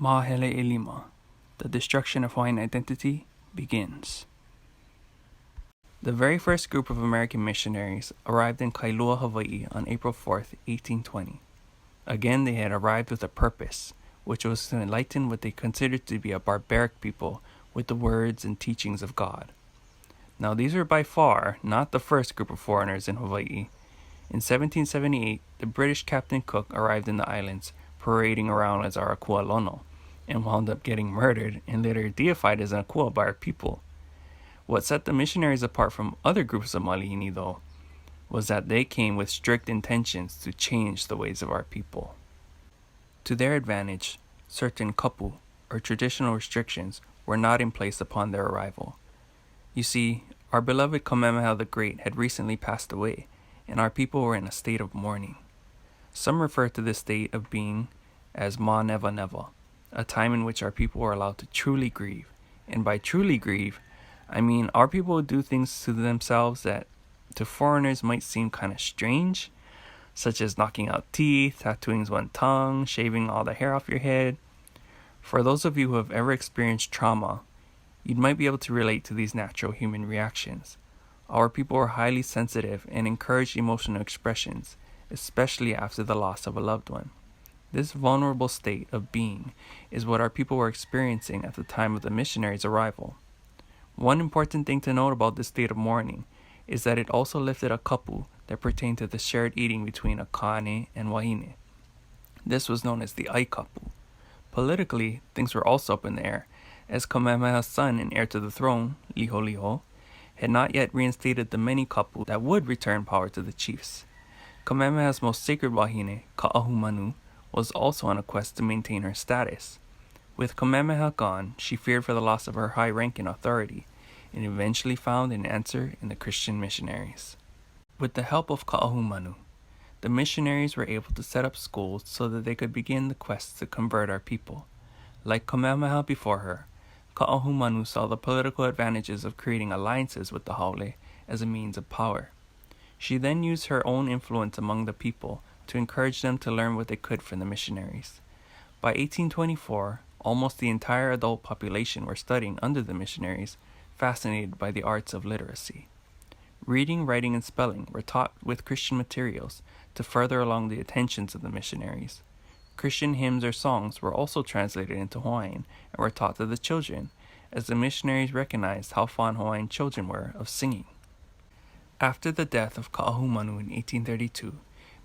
Mahele Elima, the destruction of Hawaiian identity, begins. The very first group of American missionaries arrived in Kailua, Hawaii on April 4th, 1820. Again, they had arrived with a purpose, which was to enlighten what they considered to be a barbaric people with the words and teachings of God. Now, these were by far not the first group of foreigners in Hawaii. In 1778, the British Captain Cook arrived in the islands, parading around as our akua lono, and wound up getting murdered and later deified as an akua by our people. What set the missionaries apart from other groups of malihini, though, was that they came with strict intentions to change the ways of our people. To their advantage, certain kapu, or traditional restrictions, were not in place upon their arrival. You see, our beloved Kamehameha the Great had recently passed away, and our people were in a state of mourning. Some refer to this state of being as Ma Neva Neva, a time in which our people were allowed to truly grieve. And by truly grieve, I mean our people would do things to themselves that to foreigners might seem kind of strange, such as knocking out teeth, tattooing one tongue, shaving all the hair off your head. For those of you who have ever experienced trauma, you might be able to relate to these natural human reactions. Our people were highly sensitive and encouraged emotional expressions, especially after the loss of a loved one. This vulnerable state of being is what our people were experiencing at the time of the missionaries' arrival. One important thing to note about this state of mourning is that it also lifted a kapu that pertained to the shared eating between a kaane and wahine. This was known as the ai kapu. Politically, things were also up in the air, as Kamehameha's son and heir to the throne, Liholiho, had not yet reinstated the many kapu that would return power to the chiefs. Kamehameha's most sacred wahine, Kaʻahumanu, was also on a quest to maintain her status. With Kamehameha gone, she feared for the loss of her high rank and authority, and eventually found an answer in the Christian missionaries. With the help of Kaʻahumanu, the missionaries were able to set up schools so that they could begin the quest to convert our people. Like Kamehameha before her, Kaʻahumanu saw the political advantages of creating alliances with the haole as a means of power. She then used her own influence among the people to encourage them to learn what they could from the missionaries. By 1824, almost the entire adult population were studying under the missionaries, fascinated by the arts of literacy. Reading, writing, and spelling were taught with Christian materials to further along the attentions of the missionaries. Christian hymns or songs were also translated into Hawaiian and were taught to the children, as the missionaries recognized how fond Hawaiian children were of singing. After the death of Kaʻahumanu in 1832,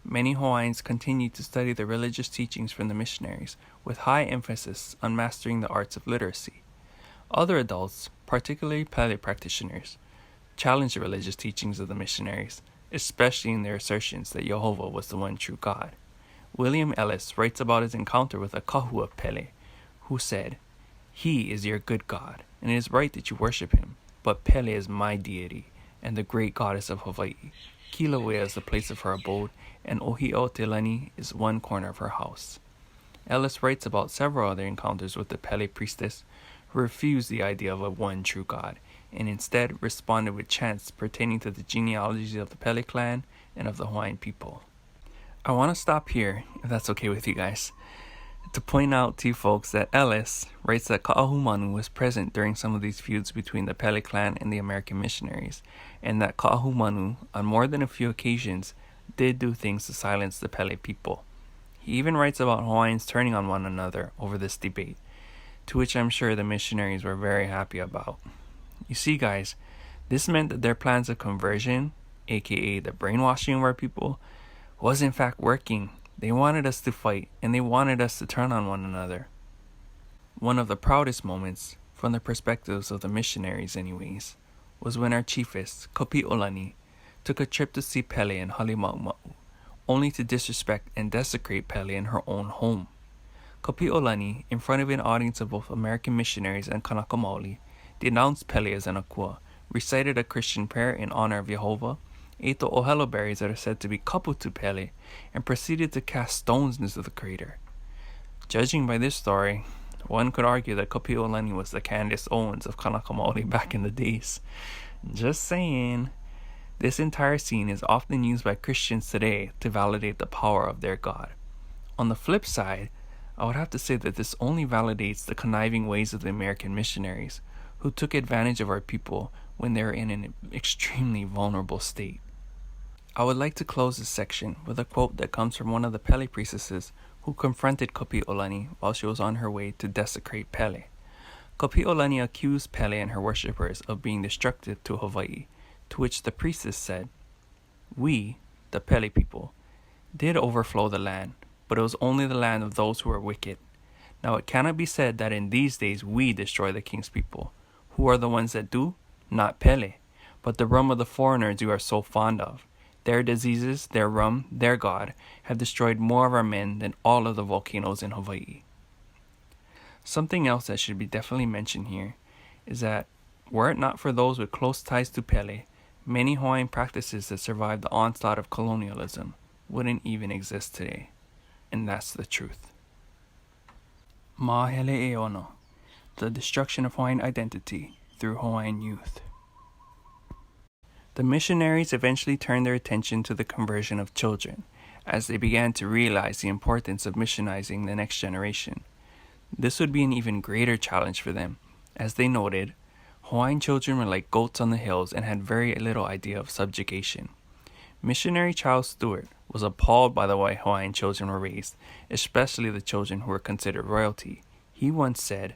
many Hawaiians continued to study the religious teachings from the missionaries, with high emphasis on mastering the arts of literacy. Other adults, particularly Pele practitioners, challenged the religious teachings of the missionaries, especially in their assertions that Jehovah was the one true God. William Ellis writes about his encounter with a kahu of Pele, who said, "He is your good God, and it is right that you worship him, but Pele is my deity, and the great goddess of Hawaii. Kilauea is the place of her abode, and Ohi'o Telani is one corner of her house." Ellis writes about several other encounters with the Pele priestess, who refused the idea of a one true God, and instead responded with chants pertaining to the genealogies of the Pele Clan and of the Hawaiian people. I want to stop here, if that's okay with you guys, to point out to you folks that Ellis writes that Kaʻahumanu was present during some of these feuds between the Pele Clan and the American missionaries, and that Kaʻahumanu, on more than a few occasions, did do things to silence the Pele people. He even writes about Hawaiians turning on one another over this debate, to which I'm sure the missionaries were very happy about. You see, guys, this meant that their plans of conversion, aka the brainwashing of our people, was in fact working. They wanted us to fight, and they wanted us to turn on one another. One of the proudest moments, from the perspectives of the missionaries anyways, was when our chiefess, Kapiʻolani, took a trip to see Pele in Halima'uma'u, only to disrespect and desecrate Pele in her own home. Kapiʻolani, in front of an audience of both American missionaries and Kanaka Maoli, denounced Pele as an akua, recited a Christian prayer in honor of Jehovah, ate the ohelo berries that are said to be kapu to Pele, and proceeded to cast stones into the crater. Judging by this story, one could argue that Kapiʻolani was the Candace Owens of Kanaka Maoli back in the days. Just saying. This entire scene is often used by Christians today to validate the power of their God. On the flip side, I would have to say that this only validates the conniving ways of the American missionaries, who took advantage of our people when they were in an extremely vulnerable state. I would like to close this section with a quote that comes from one of the Pele priestesses who confronted Kapiʻolani while she was on her way to desecrate Pele. Kapiʻolani accused Pele and her worshippers of being destructive to Hawaii, to which the priestess said, "We, the Pele people, did overflow the land, but it was only the land of those who are wicked. Now it cannot be said that in these days we destroy the king's people. Who are the ones that do? Not Pele, but the rum of the foreigners you are so fond of. Their diseases, their rum, their god, have destroyed more of our men than all of the volcanoes in Hawaii." Something else that should be definitely mentioned here is that, were it not for those with close ties to Pele, many Hawaiian practices that survived the onslaught of colonialism wouldn't even exist today. And that's the truth. Mahele e ono, the destruction of Hawaiian identity through Hawaiian youth. The missionaries eventually turned their attention to the conversion of children, as they began to realize the importance of missionizing the next generation. This would be an even greater challenge for them, as they noted, Hawaiian children were like goats on the hills and had very little idea of subjugation. Missionary Charles Stewart was appalled by the way Hawaiian children were raised, especially the children who were considered royalty. He once said,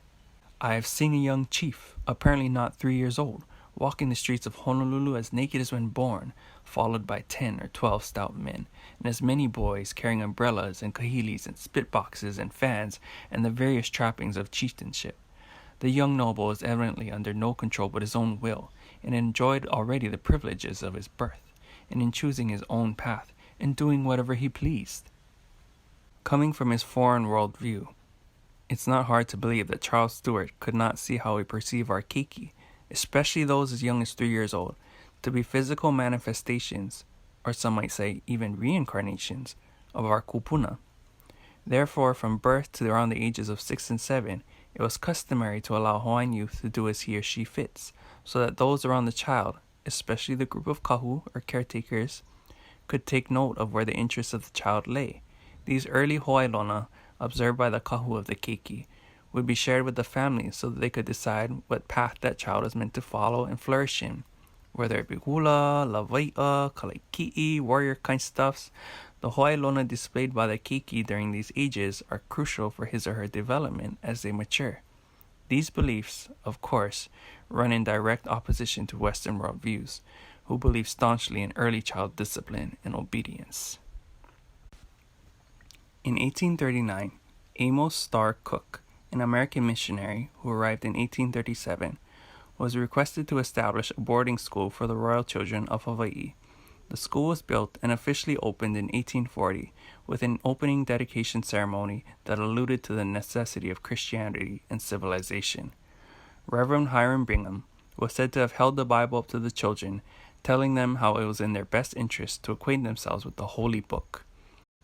"I have seen a young chief, apparently not 3 years old, walking the streets of Honolulu as naked as when born, followed by 10 or 12 stout men, and as many boys carrying umbrellas and kahilis and spit boxes and fans and the various trappings of chieftainship. The young noble was evidently under no control but his own will, and enjoyed already the privileges of his birth, and in choosing his own path, and doing whatever he pleased." Coming from his foreign world view, it's not hard to believe that Charles Stewart could not see how we perceive our keiki, especially those as young as 3 years old, to be physical manifestations, or some might say even reincarnations, of our kupuna. Therefore, from birth to around the ages of 6 and 7, it was customary to allow Hawaiian youth to do as he or she fits, so that those around the child, especially the group of kahu or caretakers, could take note of where the interests of the child lay. These early hoailona, observed by the kahu of the keiki, would be shared with the family so that they could decide what path that child is meant to follow and flourish in. Whether it be hula, lawai'a, kalaiki'i, warrior kind stuffs, the hoailona displayed by the keiki during these ages are crucial for his or her development as they mature. These beliefs, of course, run in direct opposition to Western world views, who believe staunchly in early child discipline and obedience. In 1839, Amos Starr Cook, an American missionary who arrived in 1837, was requested to establish a boarding school for the royal children of Hawaii. The school was built and officially opened in 1840 with an opening dedication ceremony that alluded to the necessity of Christianity and civilization. Reverend Hiram Brigham was said to have held the Bible up to the children, telling them how it was in their best interest to acquaint themselves with the Holy Book.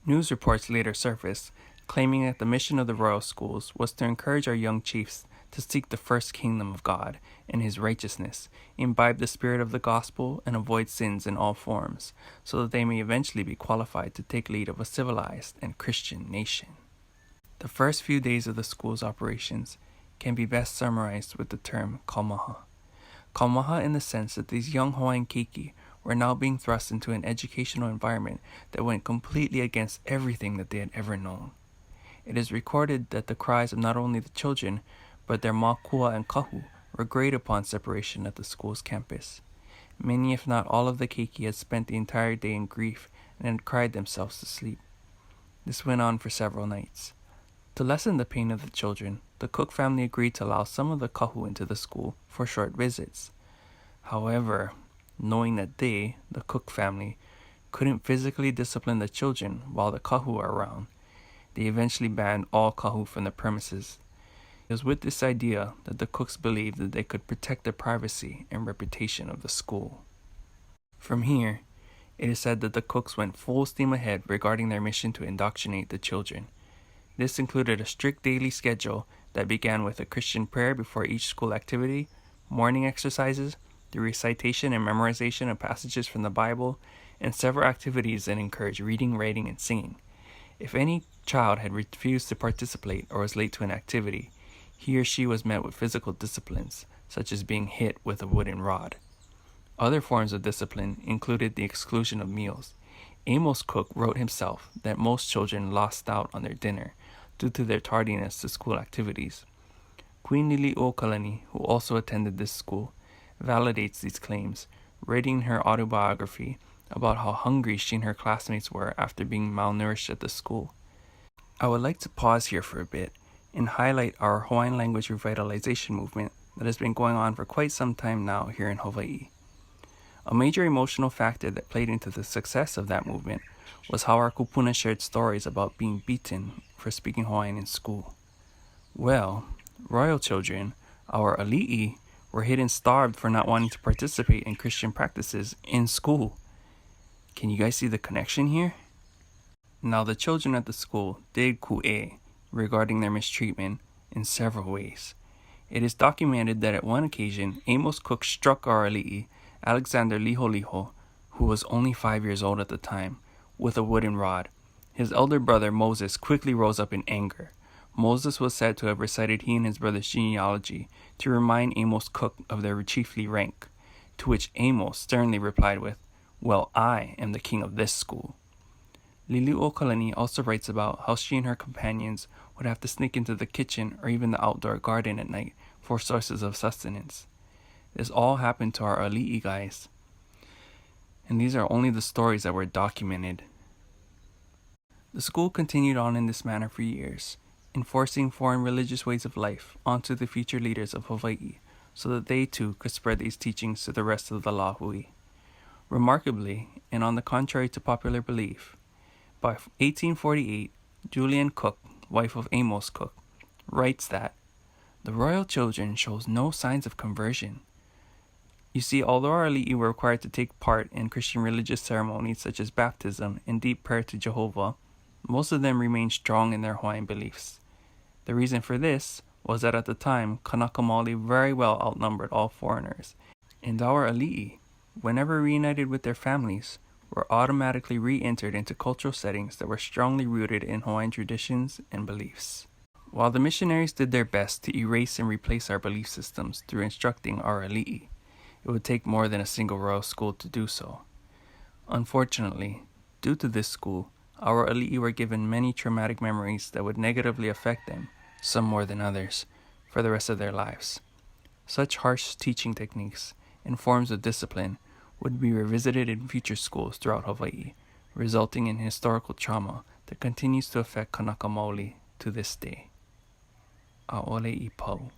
News reports later surfaced, claiming that the mission of the royal schools was to encourage our young chiefs to seek the first kingdom of God and his righteousness, imbibe the spirit of the gospel, and avoid sins in all forms, so that they may eventually be qualified to take lead of a civilized and Christian nation. The first few days of the school's operations can be best summarized with the term kaumaha. Kaumaha in the sense that these young Hawaiian keiki were now being thrust into an educational environment that went completely against everything that they had ever known. It is recorded that the cries of not only the children, but their makua and kahu were great upon separation at the school's campus. Many, if not all of the keiki had spent the entire day in grief and had cried themselves to sleep. This went on for several nights. To lessen the pain of the children, the Cook family agreed to allow some of the kahu into the school for short visits. However, knowing that they, the Cook family, couldn't physically discipline the children while the kahu are around, they eventually banned all kahu from the premises. It was with this idea that the Cooks believed that they could protect the privacy and reputation of the school. From here, it is said that the Cooks went full steam ahead regarding their mission to indoctrinate the children. This included a strict daily schedule that began with a Christian prayer before each school activity, morning exercises, the recitation and memorization of passages from the Bible, and several activities that encourage reading, writing, and singing. If any child had refused to participate or was late to an activity, he or she was met with physical disciplines, such as being hit with a wooden rod. Other forms of discipline included the exclusion of meals. Amos Cook wrote himself that most children lost out on their dinner due to their tardiness to school activities. Queen Liliuokalani, who also attended this school, validates these claims, writing in her autobiography about how hungry she and her classmates were after being malnourished at the school. I would like to pause here for a bit and highlight our Hawaiian language revitalization movement that has been going on for quite some time now here in Hawaii. A major emotional factor that played into the success of that movement was how our kupuna shared stories about being beaten for speaking Hawaiian in school. Well, royal children, our ali'i, were hit and starved for not wanting to participate in Christian practices in school. Can you guys see the connection here? Now, the children at the school did ku'e regarding their mistreatment in several ways. It is documented that at one occasion, Amos Cook struck our ali'i, Alexander Liholiho, who was only 5 years old at the time, with a wooden rod. His elder brother Moses quickly rose up in anger. Moses was said to have recited he and his brother's genealogy to remind Amos Cook of their chiefly rank, to which Amos sternly replied with, "Well, I am the king of this school." Liliuokalani also writes about how she and her companions would have to sneak into the kitchen or even the outdoor garden at night for sources of sustenance. This all happened to our ali'i guys, and these are only the stories that were documented. The school continued on in this manner for years, enforcing foreign religious ways of life onto the future leaders of Hawaii so that they too could spread these teachings to the rest of the lāhui. Remarkably, and on the contrary to popular belief, by 1848, Julian Cook, wife of Amos Cook, writes that the royal children shows no signs of conversion. You see, although our ali'i were required to take part in Christian religious ceremonies such as baptism and deep prayer to Jehovah, most of them remained strong in their Hawaiian beliefs. The reason for this was that at the time, Kanaka Maoli very well outnumbered all foreigners, and our ali'i, whenever reunited with their families, were automatically re-entered into cultural settings that were strongly rooted in Hawaiian traditions and beliefs. While the missionaries did their best to erase and replace our belief systems through instructing our ali'i, it would take more than a single royal school to do so. Unfortunately, due to this school, our ali'i were given many traumatic memories that would negatively affect them, some more than others, for the rest of their lives. Such harsh teaching techniques and forms of discipline would be revisited in future schools throughout Hawaii, resulting in historical trauma that continues to affect Kanaka Maoli to this day. A'ole I pau.